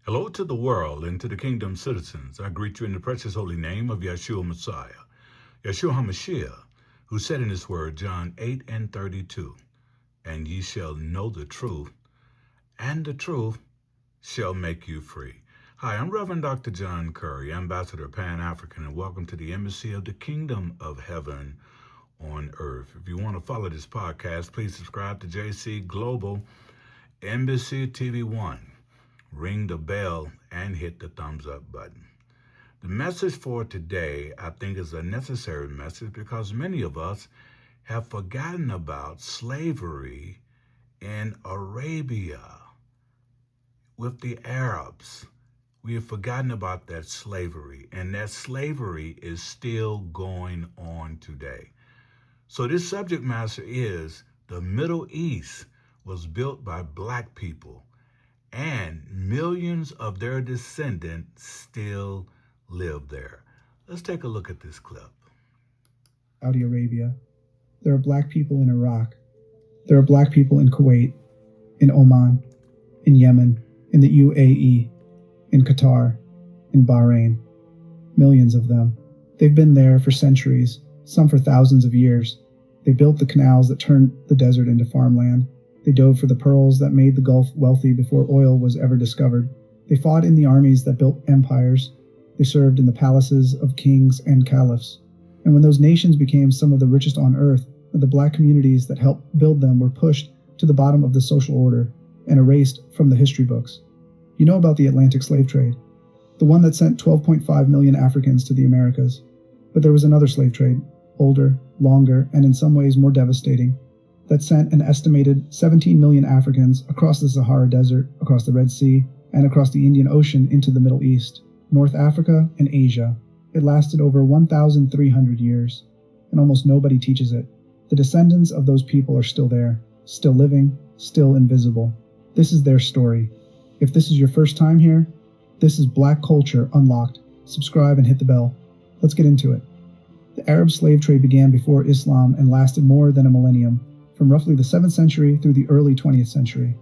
Hello to the world and to the kingdom citizens. I greet you in the precious holy name of Yeshua Messiah, Yeshua HaMashiach, who said in his word, John 8:32, and ye shall know the truth, and the truth shall make you free. Hi, I'm Reverend Dr. John Curry, Ambassador Pan-African, and welcome to the Embassy of the Kingdom of Heaven on Earth. If you want to follow this podcast, please subscribe to JC Global Embassy TV 1. Ring the bell and hit the thumbs up button. The message for today, I think, is a necessary message because many of us have forgotten about slavery in Arabia with the Arabs. We have forgotten about that slavery, and that slavery is still going on today. So this subject matter is the Middle East was built by black people, and millions of their descendants still live there. Let's take a look at this clip. Saudi Arabia. There are black people in Iraq. There are black people in Kuwait, in Oman, in Yemen, in the UAE, in Qatar, in Bahrain. Millions of them. They've been there for centuries, some for thousands of years. They built the canals that turned the desert into farmland. They dove for the pearls that made the Gulf wealthy before oil was ever discovered. They fought in the armies that built empires. They served in the palaces of kings and caliphs. And when those nations became some of the richest on earth, the black communities that helped build them were pushed to the bottom of the social order and erased from the history books. You know about the Atlantic slave trade, the one that sent 12.5 million Africans to the Americas. But there was another slave trade, older, longer, and in some ways more devastating, that sent an estimated 17 million Africans across the Sahara Desert, across the Red Sea, and across the Indian Ocean into the Middle East, North Africa, and Asia. It lasted over 1,300 years, and almost nobody teaches it. The descendants of those people are still there, still living, still invisible. This is their story. If this is your first time here, this is Black Culture Unlocked. Subscribe and hit the bell. Let's get into it. The Arab slave trade began before Islam and lasted more than a millennium, from roughly the 7th century through the early 20th century.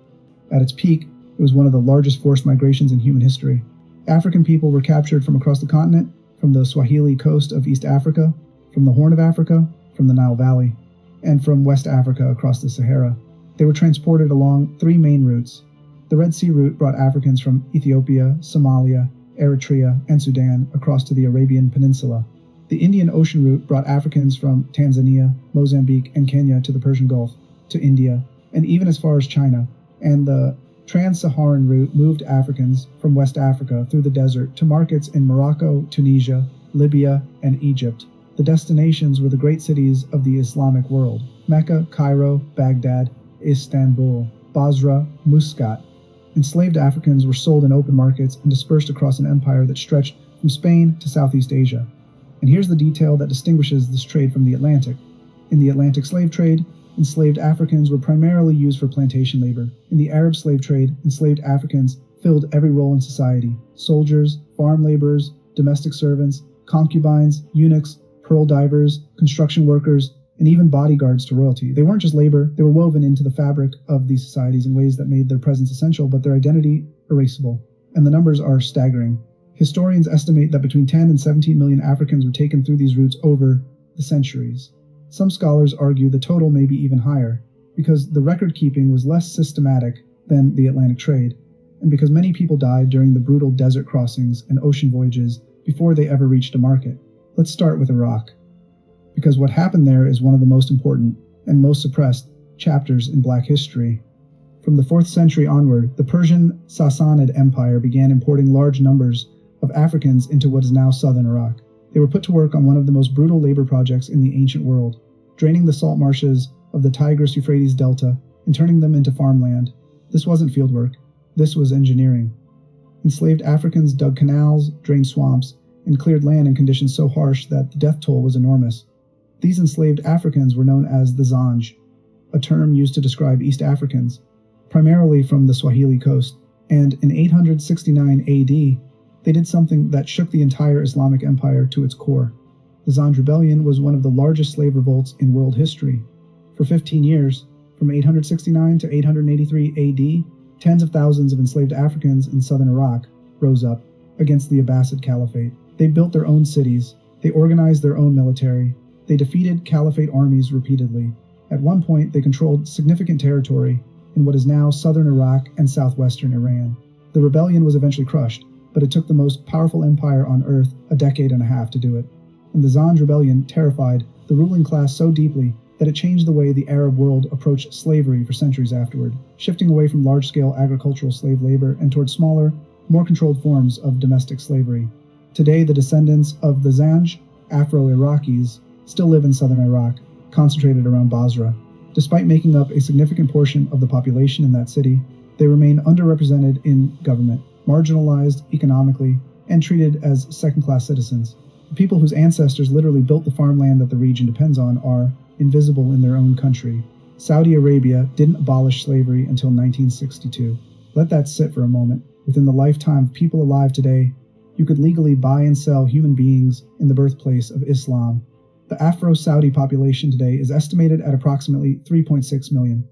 At its peak, it was one of the largest forced migrations in human history. African people were captured from across the continent, from the Swahili coast of East Africa, from the Horn of Africa, from the Nile Valley, and from West Africa across the Sahara. They were transported along three main routes. The Red Sea route brought Africans from Ethiopia, Somalia, Eritrea, and Sudan across to the Arabian Peninsula. The Indian Ocean route brought Africans from Tanzania, Mozambique, and Kenya to the Persian Gulf, to India, and even as far as China. And the Trans-Saharan route moved Africans from West Africa through the desert to markets in Morocco, Tunisia, Libya, and Egypt. The destinations were the great cities of the Islamic world: Mecca, Cairo, Baghdad, Istanbul, Basra, Muscat. Enslaved Africans were sold in open markets and dispersed across an empire that stretched from Spain to Southeast Asia. And here's the detail that distinguishes this trade from the Atlantic. In the Atlantic slave trade, enslaved Africans were primarily used for plantation labor. In the Arab slave trade, enslaved Africans filled every role in society: soldiers, farm laborers, domestic servants, concubines, eunuchs, pearl divers, construction workers, and even bodyguards to royalty. They weren't just labor, they were woven into the fabric of these societies in ways that made their presence essential, but their identity erasable. And the numbers are staggering. Historians estimate that between 10 and 17 million Africans were taken through these routes over the centuries. Some scholars argue the total may be even higher, because the record-keeping was less systematic than the Atlantic trade, and because many people died during the brutal desert crossings and ocean voyages before they ever reached a market. Let's start with Iraq, because what happened there is one of the most important and most suppressed chapters in Black history. From the 4th century onward, the Persian Sassanid Empire began importing large numbers of Africans into what is now southern Iraq. They were put to work on one of the most brutal labor projects in the ancient world, draining the salt marshes of the Tigris-Euphrates Delta and turning them into farmland. This wasn't fieldwork. This was engineering. Enslaved Africans dug canals, drained swamps, and cleared land in conditions so harsh that the death toll was enormous. These enslaved Africans were known as the Zanj, a term used to describe East Africans, primarily from the Swahili coast. And in 869 AD, they did something that shook the entire Islamic Empire to its core. The Zanj Rebellion was one of the largest slave revolts in world history. For 15 years, from 869 to 883 AD, Tens of thousands of enslaved Africans in southern Iraq rose up against the Abbasid Caliphate. They built their own cities. They organized their own military. They defeated Caliphate armies repeatedly. At one point, they controlled significant territory in what is now southern Iraq and southwestern Iran. The rebellion was eventually crushed, but it took the most powerful empire on earth a decade and a half to do it. And the Zanj rebellion terrified the ruling class so deeply that it changed the way the Arab world approached slavery for centuries afterward, shifting away from large-scale agricultural slave labor and towards smaller, more controlled forms of domestic slavery. Today, the descendants of the Zanj, Afro-Iraqis, still live in southern Iraq, concentrated around Basra. Despite making up a significant portion of the population in that city, they remain underrepresented in government, marginalized economically, and treated as second-class citizens. The people whose ancestors literally built the farmland that the region depends on are invisible in their own country. Saudi Arabia didn't abolish slavery until 1962. Let that sit for a moment. Within the lifetime of people alive today, you could legally buy and sell human beings in the birthplace of Islam. The Afro-Saudi population today is estimated at approximately 3.6 million,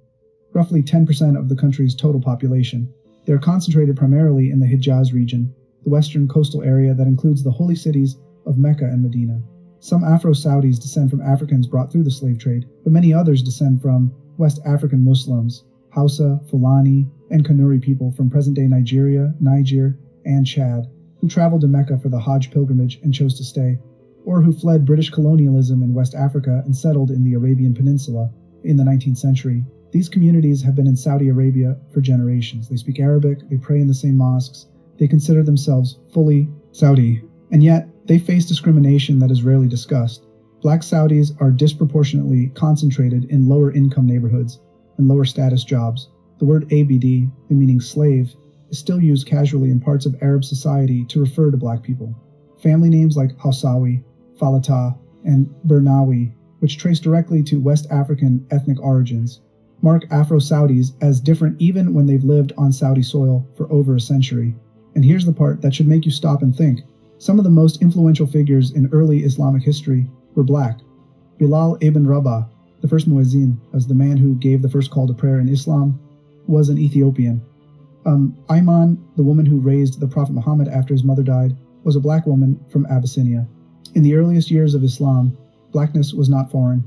roughly 10% of the country's total population. They are concentrated primarily in the Hijaz region, the western coastal area that includes the holy cities of Mecca and Medina. Some Afro-Saudis descend from Africans brought through the slave trade, but many others descend from West African Muslims, Hausa, Fulani, and Kanuri people from present-day Nigeria, Niger, and Chad, who traveled to Mecca for the Hajj pilgrimage and chose to stay, or who fled British colonialism in West Africa and settled in the Arabian Peninsula in the 19th century. These communities have been in Saudi Arabia for generations. They speak Arabic, they pray in the same mosques, they consider themselves fully Saudi, and yet they face discrimination that is rarely discussed. Black Saudis are disproportionately concentrated in lower-income neighborhoods and lower-status jobs. The word ABD, meaning slave, is still used casually in parts of Arab society to refer to black people. Family names like Hausawi, Falatah, and Bernawi, which trace directly to West African ethnic origins, mark Afro-Saudis as different even when they've lived on Saudi soil for over a century. And here's the part that should make you stop and think. Some of the most influential figures in early Islamic history were black. Bilal ibn Rabah, the first muezzin, as the man who gave the first call to prayer in Islam, was an Ethiopian. Ayman, the woman who raised the Prophet Muhammad after his mother died, was a black woman from Abyssinia. In the earliest years of Islam, blackness was not foreign.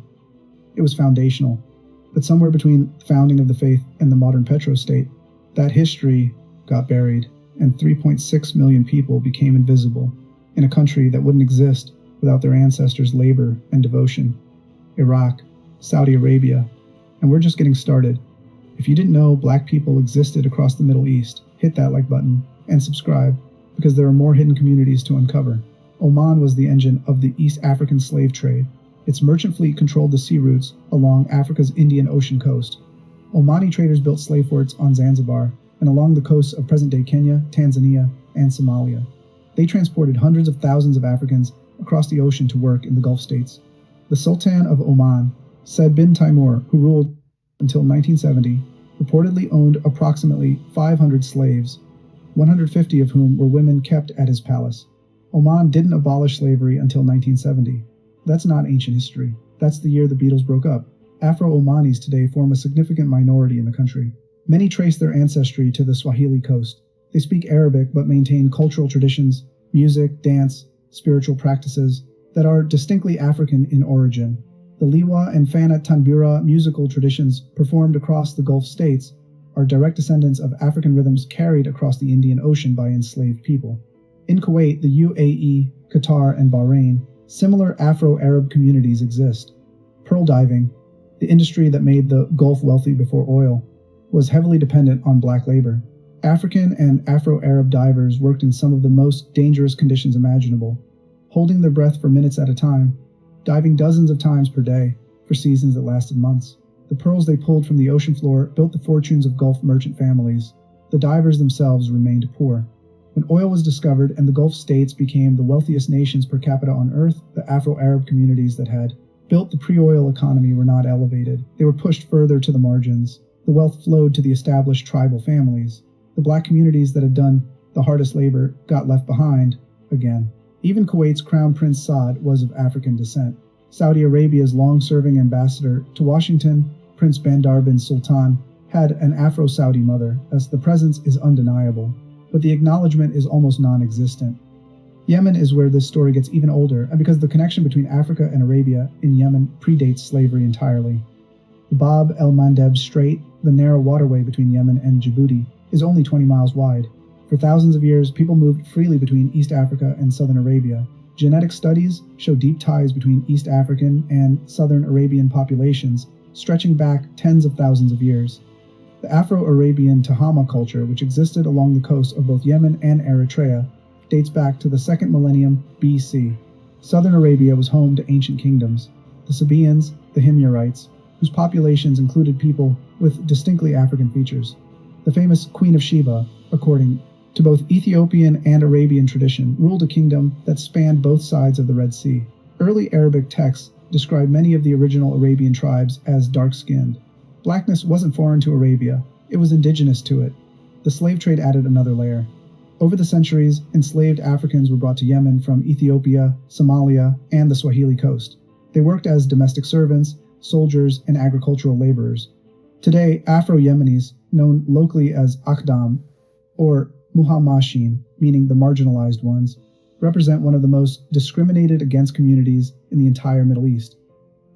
It was foundational. But somewhere between the founding of the faith and the modern petro-state, that history got buried, and 3.6 million people became invisible in a country that wouldn't exist without their ancestors' labor and devotion. Iraq, Saudi Arabia, and we're just getting started. If you didn't know black people existed across the Middle East, hit that like button and subscribe, because there are more hidden communities to uncover. Oman was the engine of the East African slave trade. Its merchant fleet controlled the sea routes along Africa's Indian Ocean coast. Omani traders built slave forts on Zanzibar and along the coasts of present-day Kenya, Tanzania, and Somalia. They transported hundreds of thousands of Africans across the ocean to work in the Gulf states. The Sultan of Oman, Said bin Timur, who ruled until 1970, reportedly owned approximately 500 slaves, 150 of whom were women kept at his palace. Oman didn't abolish slavery until 1970. That's not ancient history. That's the year the Beatles broke up. Afro-Omanis today form a significant minority in the country. Many trace their ancestry to the Swahili coast. They speak Arabic but maintain cultural traditions, music, dance, spiritual practices that are distinctly African in origin. The Liwa and Fana Tanbura musical traditions performed across the Gulf states are direct descendants of African rhythms carried across the Indian Ocean by enslaved people. In Kuwait, the UAE, Qatar, and Bahrain, similar Afro-Arab communities exist. Pearl diving, the industry that made the Gulf wealthy before oil, was heavily dependent on black labor. African and Afro-Arab divers worked in some of the most dangerous conditions imaginable, holding their breath for minutes at a time, diving dozens of times per day for seasons that lasted months. The pearls they pulled from the ocean floor built the fortunes of Gulf merchant families. The divers themselves remained poor. When oil was discovered and the Gulf states became the wealthiest nations per capita on Earth, the Afro-Arab communities that had built the pre-oil economy were not elevated. They were pushed further to the margins. The wealth flowed to the established tribal families. The black communities that had done the hardest labor got left behind again. Even Kuwait's Crown Prince Saud was of African descent. Saudi Arabia's long-serving ambassador to Washington, Prince Bandar bin Sultan, had an Afro-Saudi mother, as the presence is undeniable, but the acknowledgement is almost non-existent. Yemen is where this story gets even older, and because the connection between Africa and Arabia in Yemen predates slavery entirely. The Bab el-Mandeb Strait, the narrow waterway between Yemen and Djibouti, is only 20 miles wide. For thousands of years, people moved freely between East Africa and Southern Arabia. Genetic studies show deep ties between East African and Southern Arabian populations, stretching back tens of thousands of years. The Afro-Arabian Tahama culture, which existed along the coast of both Yemen and Eritrea, dates back to the 2nd millennium BC. Southern Arabia was home to ancient kingdoms, the Sabaeans, the Himyarites, whose populations included people with distinctly African features. The famous Queen of Sheba, according to both Ethiopian and Arabian tradition, ruled a kingdom that spanned both sides of the Red Sea. Early Arabic texts describe many of the original Arabian tribes as dark-skinned. Blackness wasn't foreign to Arabia, it was indigenous to it. The slave trade added another layer. Over the centuries, enslaved Africans were brought to Yemen from Ethiopia, Somalia, and the Swahili coast. They worked as domestic servants, soldiers, and agricultural laborers. Today, Afro-Yemenis, known locally as Akdam, or Muhammashin, meaning the marginalized ones, represent one of the most discriminated against communities in the entire Middle East.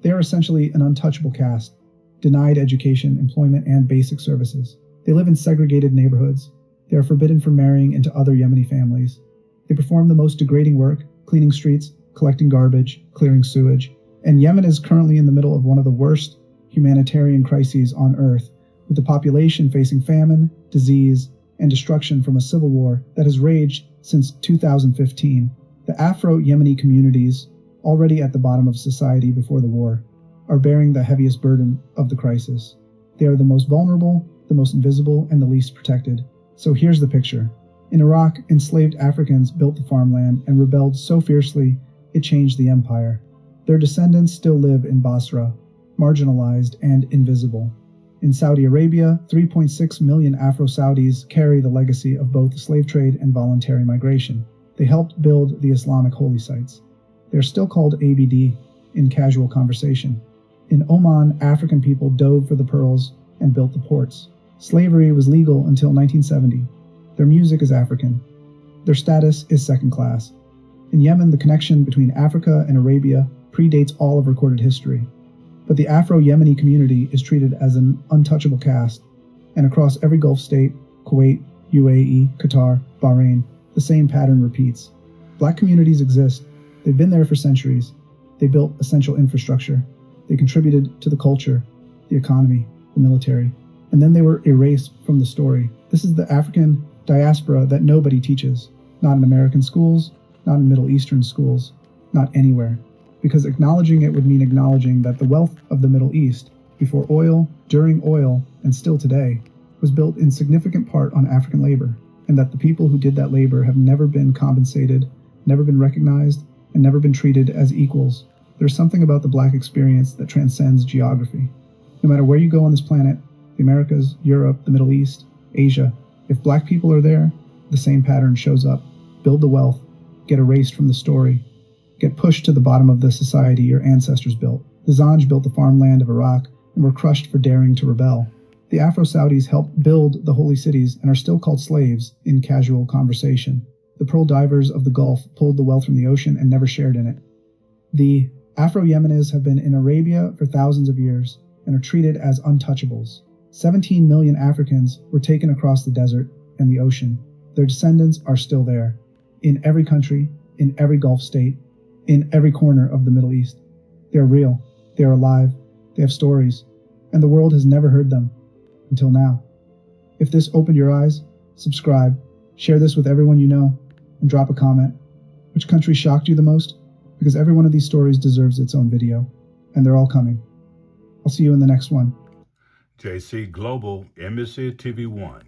They are essentially an untouchable caste, denied education, employment, and basic services. They live in segregated neighborhoods. They are forbidden from marrying into other Yemeni families. They perform the most degrading work, cleaning streets, collecting garbage, clearing sewage. And Yemen is currently in the middle of one of the worst humanitarian crises on Earth, with the population facing famine, disease, and destruction from a civil war that has raged since 2015. The Afro-Yemeni communities, already at the bottom of society before the war, are bearing the heaviest burden of the crisis. They are the most vulnerable, the most invisible, and the least protected. So here's the picture. In Iraq, enslaved Africans built the farmland and rebelled so fiercely it changed the empire. Their descendants still live in Basra, marginalized and invisible. In Saudi Arabia, 3.6 million Afro-Saudis carry the legacy of both the slave trade and voluntary migration. They helped build the Islamic holy sites. They are still called ABD in casual conversation. In Oman, African people dove for the pearls and built the ports. Slavery was legal until 1970. Their music is African. Their status is second class. In Yemen, the connection between Africa and Arabia predates all of recorded history. But the Afro-Yemeni community is treated as an untouchable caste, and across every Gulf state, Kuwait, UAE, Qatar, Bahrain, the same pattern repeats. Black communities exist. They've been there for centuries. They built essential infrastructure. They contributed to the culture, the economy, the military, and then they were erased from the story. This is the African diaspora that nobody teaches, not in American schools, not in Middle Eastern schools, not anywhere. Because acknowledging it would mean acknowledging that the wealth of the Middle East, before oil, during oil, and still today, was built in significant part on African labor, and that the people who did that labor have never been compensated, never been recognized, and never been treated as equals. There's something about the Black experience that transcends geography. No matter where you go on this planet, the Americas, Europe, the Middle East, Asia, if Black people are there, the same pattern shows up. Build the wealth, get erased from the story, get pushed to the bottom of the society your ancestors built. The Zanj built the farmland of Iraq and were crushed for daring to rebel. The Afro-Saudis helped build the holy cities and are still called slaves in casual conversation. The pearl divers of the Gulf pulled the wealth from the ocean and never shared in it. The Afro-Yemenis have been in Arabia for thousands of years and are treated as untouchables. 17 million Africans were taken across the desert and the ocean. Their descendants are still there, in every country, in every Gulf state, in every corner of the Middle East. They are real, they are alive, they have stories, and the world has never heard them, until now. If this opened your eyes, subscribe, share this with everyone you know, and drop a comment. Which country shocked you the most? Because every one of these stories deserves its own video, and they're all coming. I'll see you in the next one. JC Global, Embassy TV 1.